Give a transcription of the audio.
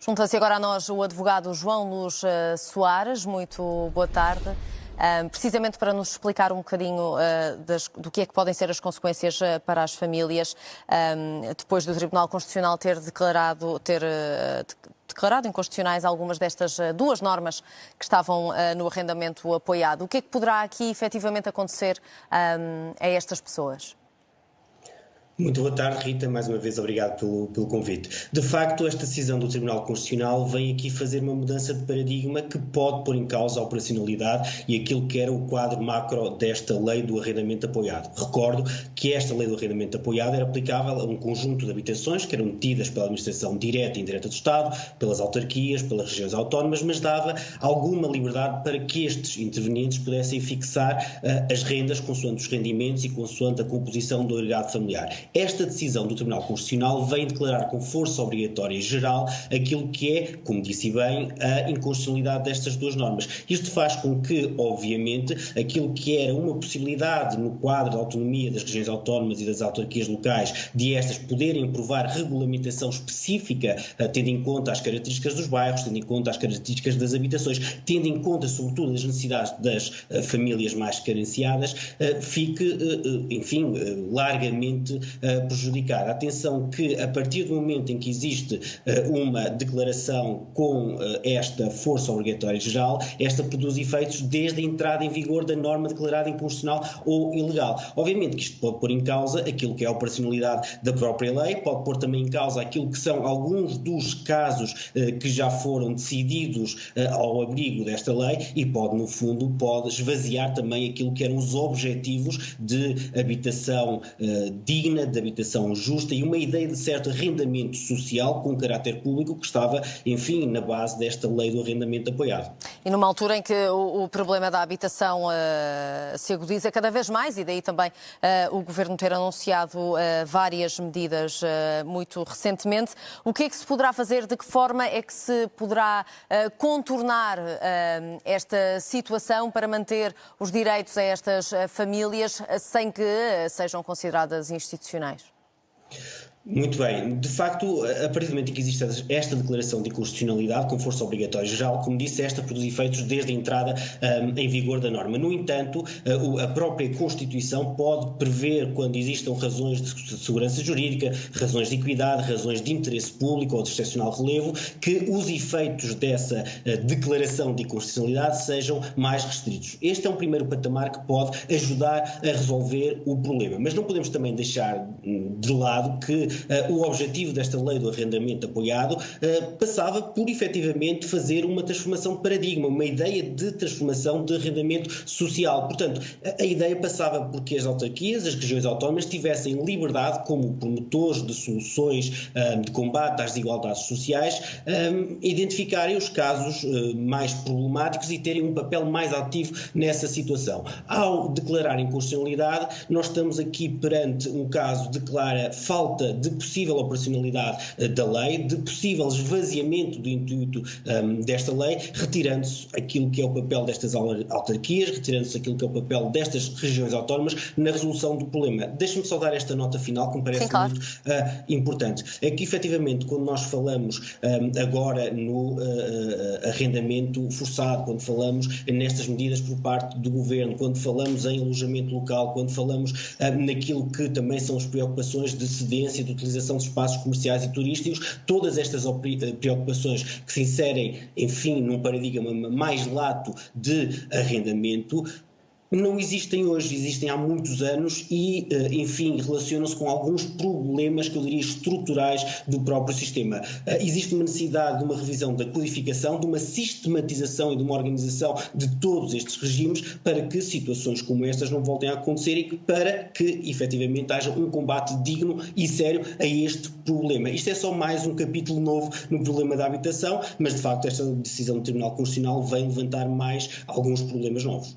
Junta-se agora a nós o advogado João Luz Soares. Muito boa tarde. Precisamente para nos explicar um bocadinho do que é que podem ser as consequências para as famílias depois do Tribunal Constitucional ter declarado inconstitucionais algumas destas duas normas que estavam no arrendamento apoiado. O que é que poderá aqui efetivamente acontecer a estas pessoas? Muito boa tarde, Rita. Mais uma vez, obrigado pelo convite. De facto, esta decisão do Tribunal Constitucional vem aqui fazer uma mudança de paradigma que pode pôr em causa a operacionalidade e aquilo que era o quadro macro desta lei do arrendamento apoiado. Recordo que esta lei do arrendamento apoiado era aplicável a um conjunto de habitações que eram detidas pela administração direta e indireta do Estado, pelas autarquias, pelas regiões autónomas, mas dava alguma liberdade para que estes intervenientes pudessem fixar as rendas consoante os rendimentos e consoante a composição do agregado familiar. Esta decisão do Tribunal Constitucional vem declarar com força obrigatória geral aquilo que é, como disse bem, a inconstitucionalidade destas duas normas. Isto faz com que, obviamente, aquilo que era uma possibilidade no quadro da autonomia das regiões autónomas e das autarquias locais de estas poderem aprovar regulamentação específica, tendo em conta as características dos bairros, tendo em conta as características das habitações, tendo em conta, sobretudo, as necessidades das famílias mais carenciadas, fique, enfim, largamente prejudicada. Atenção que a partir do momento em que existe uma declaração com esta força obrigatória geral, esta produz efeitos desde a entrada em vigor da norma declarada inconstitucional ou ilegal. Obviamente que isto pode pôr em causa aquilo que é a operacionalidade da própria lei, pode pôr também em causa aquilo que são alguns dos casos que já foram decididos ao abrigo desta lei e pode, no fundo, esvaziar também aquilo que eram os objetivos de habitação digna, de habitação justa e uma ideia de certo arrendamento social com caráter público que estava, enfim, na base desta lei do arrendamento apoiado. E numa altura em que o problema da habitação se agudiza cada vez mais e daí também o Governo ter anunciado várias medidas muito recentemente, o que é que se poderá fazer, de que forma é que se poderá contornar esta situação para manter os direitos a estas famílias sem que sejam consideradas institucionais? Muito bem. De facto, a partir do momento em que existe esta declaração de inconstitucionalidade com força obrigatória geral, como disse, esta produz efeitos desde a entrada em vigor da norma. No entanto, a própria Constituição pode prever, quando existam razões de segurança jurídica, razões de equidade, razões de interesse público ou de excepcional relevo, que os efeitos dessa declaração de inconstitucionalidade sejam mais restritos. Este é um primeiro patamar que pode ajudar a resolver o problema. Mas não podemos também deixar de lado que o objetivo desta lei do arrendamento apoiado passava por efetivamente fazer uma transformação de paradigma, uma ideia de transformação de arrendamento social. Portanto, a ideia passava por que as autarquias, as regiões autónomas, tivessem liberdade como promotores de soluções de combate às desigualdades sociais, identificarem os casos mais problemáticos e terem um papel mais ativo nessa situação. Ao declarar inconstitucionalidade, nós estamos aqui perante um caso que declara falta de possível operacionalidade da lei, de possível esvaziamento do intuito desta lei, retirando-se aquilo que é o papel destas autarquias, retirando-se aquilo que é o papel destas regiões autónomas na resolução do problema. Deixe-me só dar esta nota final que me parece muito importante. É que, efetivamente, quando nós falamos agora no arrendamento forçado, quando falamos nestas medidas por parte do Governo, quando falamos em alojamento local, quando falamos naquilo que também são as preocupações de cedência, de utilização de espaços comerciais e turísticos, todas estas preocupações que se inserem, enfim, num paradigma mais lato de arrendamento, não existem hoje, existem há muitos anos e, enfim, relacionam-se com alguns problemas que eu diria estruturais do próprio sistema. Existe uma necessidade de uma revisão da codificação, de uma sistematização e de uma organização de todos estes regimes para que situações como estas não voltem a acontecer e para que, efetivamente, haja um combate digno e sério a este problema. Isto é só mais um capítulo novo no problema da habitação, mas, de facto, esta decisão do Tribunal Constitucional vem levantar mais alguns problemas novos.